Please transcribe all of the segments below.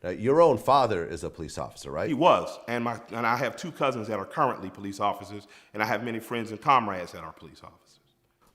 Now, your own father is a police officer, right? He was, and I have two cousins that are currently police officers, and I have many friends and comrades that are police officers.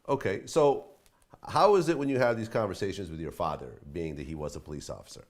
Okay, so how is it when you have these conversations with your father, being that he was a police officer?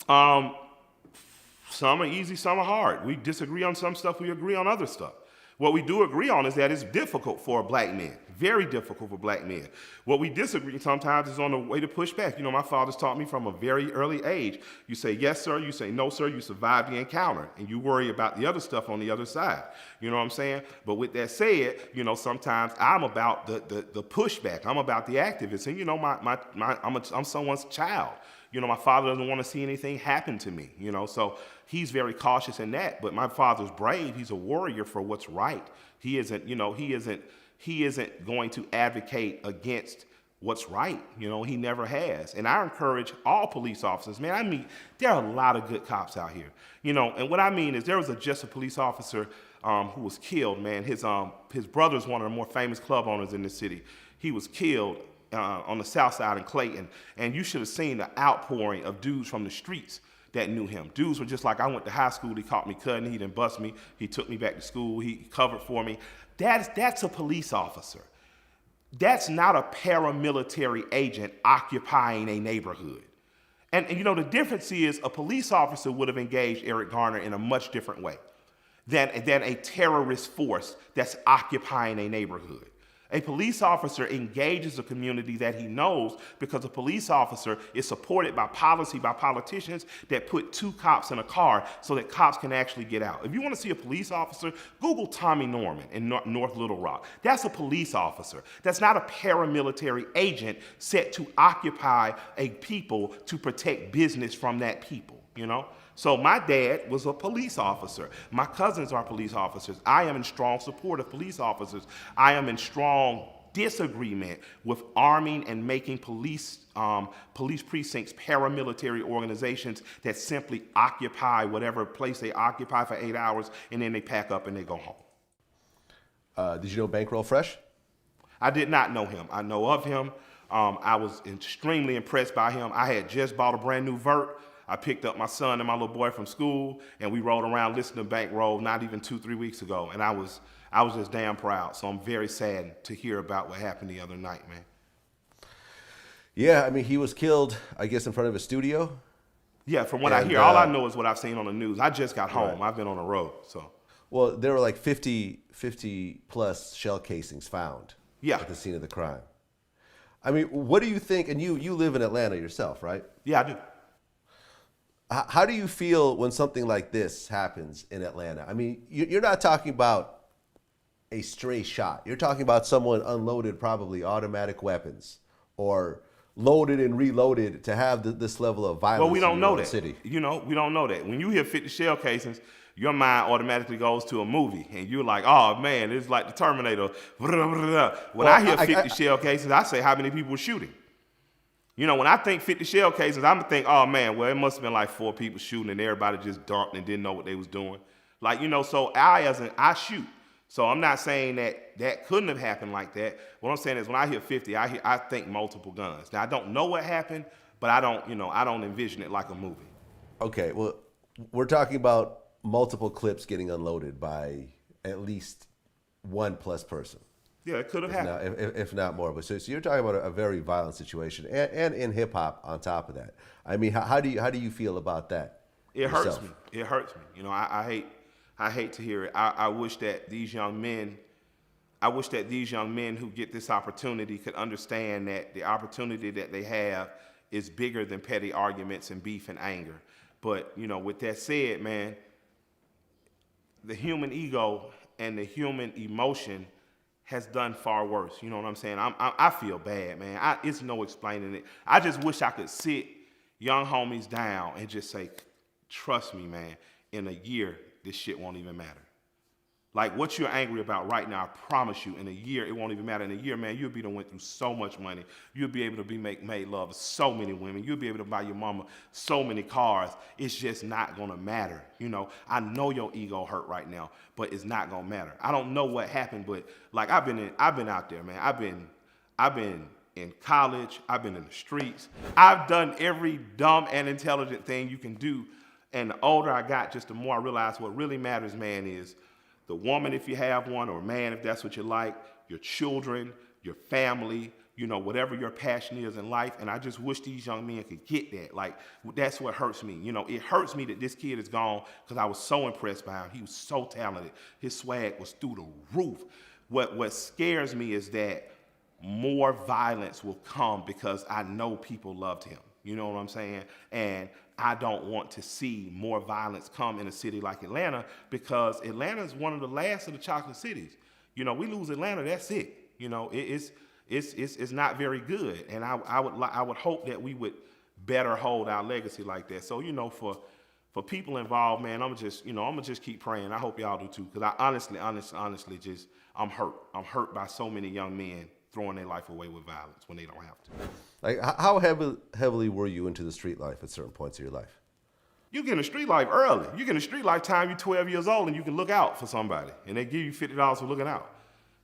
Some are easy, some are hard. We disagree on some stuff, we agree on other stuff. What we do agree on is that it's difficult for black men, very difficult for black men. What we disagree sometimes is on the way to push back. You know, my father's taught me from a very early age. You say yes, sir, you say no, sir, you survive the encounter, and you worry about the other stuff on the other side. You know what I'm saying? But with that said, you know, sometimes I'm about the pushback. I'm about the activists. And, you know, I'm someone's child. You know, my father doesn't want to see anything happen to me, you know, so he's very cautious in that. But my father's brave. He's a warrior for what's right. He isn't, you know, he isn't going to advocate against what's right. You know, he never has. And I encourage all police officers, man, there are a lot of good cops out here, you know, and what I mean is there was just a police officer who was killed, man. His brother's one of the more famous club owners in the city. He was killed on the south side in Clayton, and you should have seen the outpouring of dudes from the streets that knew him. Dudes were just like, I went to high school, he caught me cutting, he didn't bust me, he took me back to school, he covered for me. That's a police officer. That's not a paramilitary agent occupying a neighborhood. And you know, the difference is a police officer would have engaged Eric Garner in a much different way than a terrorist force that's occupying a neighborhood. A police officer engages a community that he knows because a police officer is supported by policy, by politicians that put two cops in a car so that cops can actually get out. If you want to see a police officer, Google Tommy Norman in North Little Rock. That's a police officer. That's not a paramilitary agent set to occupy a people to protect business from that people, you know? So my dad was a police officer. My cousins are police officers. I am in strong support of police officers. I am in strong disagreement with arming and making police precincts paramilitary organizations that simply occupy whatever place they occupy for 8 hours and then they pack up and they go home. Did you know Bankroll Fresh? I did not know him. I know of him. I was extremely impressed by him. I had just bought a brand new vert. I picked up my son and my little boy from school, and we rode around listening to Bankroll not even 2-3 weeks ago, and I was just damn proud. So I'm very sad to hear about what happened the other night, man. Yeah, I mean, he was killed, I guess, in front of a studio. Yeah, from what I hear, all I know is what I've seen on the news. I just got home. Right. I've been on the road, so. Well, there were like 50 plus shell casings found at the scene of the crime. I mean, what do you think? And you live in Atlanta yourself, right? Yeah, I do. How do you feel when something like this happens in Atlanta? I mean, you're not talking about a stray shot. You're talking about someone unloaded probably automatic weapons or loaded and reloaded to have this level of violence. Well, we don't know that. City. You know, we don't know that. When you hear 50 shell casings, your mind automatically goes to a movie, and you're like, oh, man, it's like the Terminator. When I hear 50 shell casings, I say, how many people were shooting? You know, when I think 50 shell casings, I'm going to think, oh, man, well, it must have been like 4 people shooting, and everybody just dumped and didn't know what they was doing. Like, you know, so I shoot. So I'm not saying that couldn't have happened like that. What I'm saying is when I hear 50, I think multiple guns. Now, I don't know what happened, but I don't envision it like a movie. Okay, well, we're talking about multiple clips getting unloaded by at least one plus person. Yeah, it could have happened. If not more. But so you're talking about a very violent situation, and in hip hop on top of that. I mean, how do you feel about that? It hurts me. It hurts me. You know, I hate to hear it. I wish that these young men who get this opportunity could understand that the opportunity that they have is bigger than petty arguments and beef and anger. But, you know, with that said, man, the human ego and the human emotion has done far worse. You know what I'm saying? I feel bad, man. It's no explaining it. I just wish I could sit young homies down and just say, trust me, man, in a year, this shit won't even matter. Like, what you're angry about right now, I promise you, in a year, it won't even matter. In a year, man, you'll be done went through so much money. You'll be able to made love to so many women. You'll be able to buy your mama so many cars. It's just not gonna matter. You know, I know your ego hurt right now, but it's not gonna matter. I don't know what happened, but like I've been out there, man. I've been in college. I've been in the streets. I've done every dumb and intelligent thing you can do. And the older I got, just the more I realized what really matters, man, is the woman, if you have one, or man, if that's what you like, your children, your family, you know, whatever your passion is in life. And I just wish these young men could get that. Like, that's what hurts me. You know, it hurts me that this kid is gone because I was so impressed by him. He was so talented. His swag was through the roof. What scares me is that more violence will come because I know people loved him. You know what I'm saying? And I don't want to see more violence come in a city like Atlanta, because Atlanta is one of the last of the chocolate cities. You know, we lose Atlanta, that's it. You know, it's not very good. And I would hope that we would better hold our legacy like that. So, you know, for people involved, man, I'm gonna just keep praying. I hope y'all do too, because I honestly just, I'm hurt. I'm hurt by so many young men throwing their life away with violence when they don't have to. Like, how heavily were you into the street life at certain points of your life? You get in the street life early. You get in the street life time, you're 12 years old and you can look out for somebody. And they give you $50 for looking out.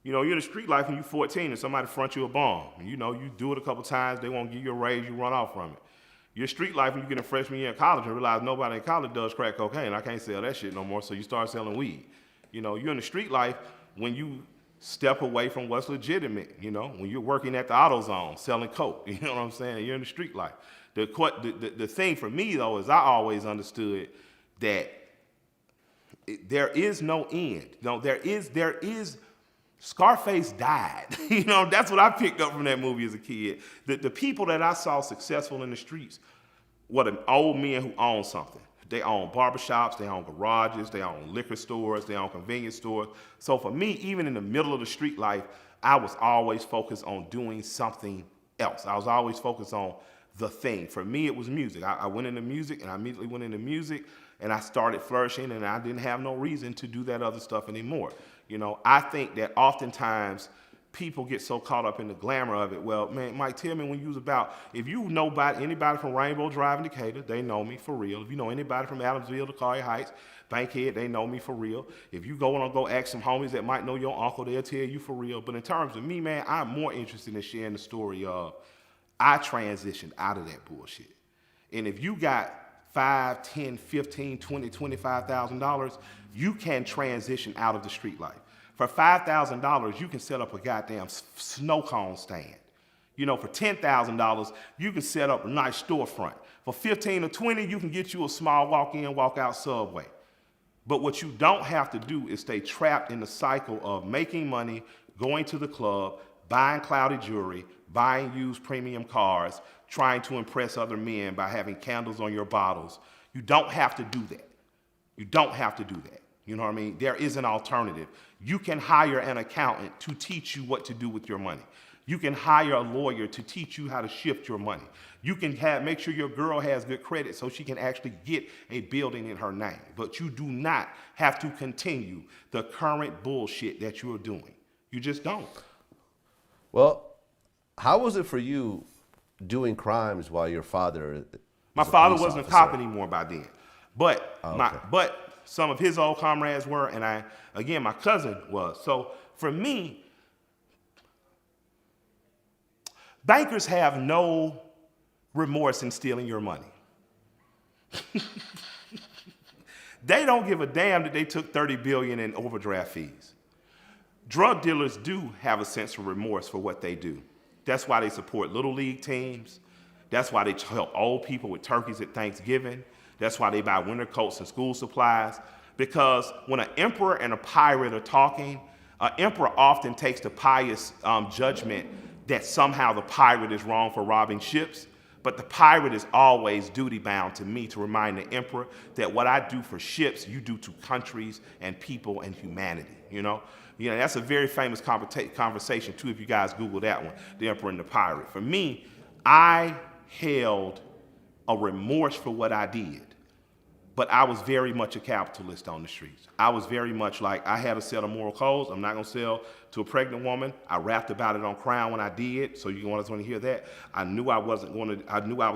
You know, you're in the street life when you're 14 and somebody front you a bomb. And you know, you do it a couple times, they won't give you a raise, you run off from it. Your street life when you get in freshman year in college and realize nobody in college does crack cocaine. I can't sell that shit no more, so you start selling weed. You know, you're in the street life when you step away from what's legitimate, you know, when you're working at the AutoZone selling coke, you know what I'm saying? You're in the street life. The thing for me, though, is I always understood that there is no end. No, there is, Scarface died. You know, that's what I picked up from that movie as a kid. The people that I saw successful in the streets were the old men who own something. They own barbershops, they own garages, they own liquor stores, they own convenience stores. So for me, even in the middle of the street life, I was always focused on doing something else. I was always focused on the thing. For me, it was music. I went into music, and I immediately went into music, and I started flourishing, and I didn't have no reason to do that other stuff anymore. You know, I think that oftentimes people get so caught up in the glamour of it. Well, man, Mike, tell me when you was about, if you know anybody from Rainbow Drive in Decatur, they know me for real. If you know anybody from Adamsville to Collier Heights, Bankhead, they know me for real. If you go and go ask some homies that might know your uncle, they'll tell you for real. But in terms of me, man, I'm more interested in sharing the story of I transitioned out of that bullshit. And if you got $5, $10, $15, $20, $25,000, you can transition out of the street life. For $5,000, you can set up a goddamn snow cone stand. You know, for $10,000, you can set up a nice storefront. For 15 or 20, you can get you a small walk-in, walk-out Subway. But what you don't have to do is stay trapped in the cycle of making money, going to the club, buying cloudy jewelry, buying used premium cars, trying to impress other men by having candles on your bottles. You don't have to do that. You don't have to do that. You know what I mean? There is an alternative. You can hire an accountant to teach you what to do with your money. You can hire a lawyer to teach you how to shift your money. You can make sure your girl has good credit so she can actually get a building in her name. But you do not have to continue the current bullshit that you're doing. You just don't. Well, how was it for you doing crimes while your father? My father wasn't a cop anymore by then, but some of his old comrades were, and my cousin was. So for me, bankers have no remorse in stealing your money. They don't give a damn that they took $30 billion in overdraft fees. Drug dealers do have a sense of remorse for what they do. That's why they support little league teams. That's why they help old people with turkeys at Thanksgiving. That's why they buy winter coats and school supplies. Because when an emperor and a pirate are talking, an emperor often takes the pious judgment that somehow the pirate is wrong for robbing ships. But the pirate is always duty bound to me to remind the emperor that what I do for ships, you do to countries and people and humanity, you know? That's a very famous conversation too, if you guys Google that one, the emperor and the pirate. For me, I held a remorse for what I did. but I was very much a capitalist on the streets. I was very much like, I had a set of moral codes. I'm not gonna sell to a pregnant woman. I rapped about it on Crown when I did, so you want to hear that. I knew I was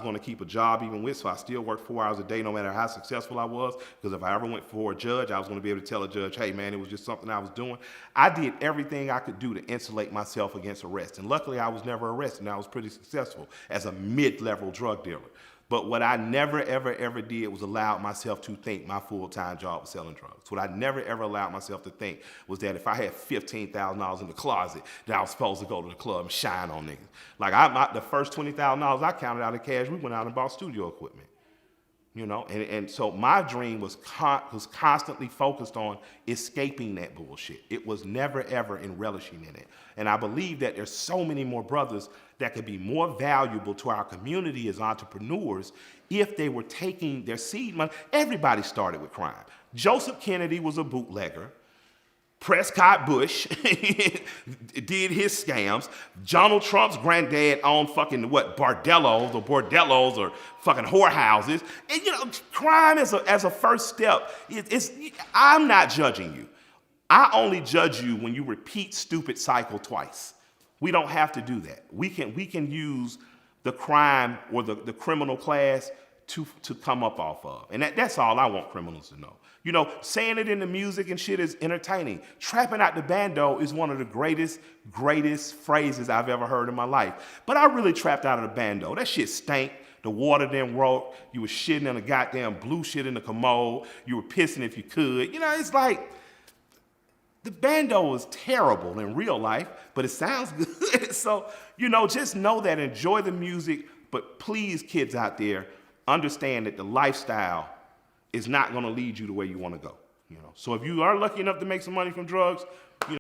gonna keep a job even with, so I still worked 4 hours a day no matter how successful I was, because if I ever went for a judge, I was gonna be able to tell a judge, hey man, it was just something I was doing. I did everything I could do to insulate myself against arrest, and luckily I was never arrested, and I was pretty successful as a mid-level drug dealer. But what I never, ever, ever did was allow myself to think my full-time job was selling drugs. What I never, ever allowed myself to think was that if I had $15,000 in the closet, that I was supposed to go to the club and shine on niggas. Like the first $20,000 I counted out of cash, we went out and bought studio equipment. You know, and so my dream was constantly focused on escaping that bullshit. It was never, ever in relishing in it. And I believe that there's so many more brothers that could be more valuable to our community as entrepreneurs if they were taking their seed money. Everybody started with crime. Joseph Kennedy was a bootlegger. Prescott Bush did his scams. Donald Trump's granddad owned fucking bordellos or fucking whorehouses. And you know, crime as a first step, I'm not judging you. I only judge you when you repeat stupid cycle twice. We don't have to do that. We can use the crime or the criminal class to come up off of. And that's all I want criminals to know. You know, saying it in the music and shit is entertaining. Trapping out the bando is one of the greatest phrases I've ever heard in my life. But I really trapped out of the bando. That shit stank. The water didn't work. You were shitting in a goddamn blue shit in the commode. You were pissing if you could. You know, it's like, the bando is terrible in real life, but it sounds good. So, you know, just know that, enjoy the music, but please, kids out there, understand that the lifestyle is not going to lead you the way you want to go. You know, so if you are lucky enough to make some money from drugs,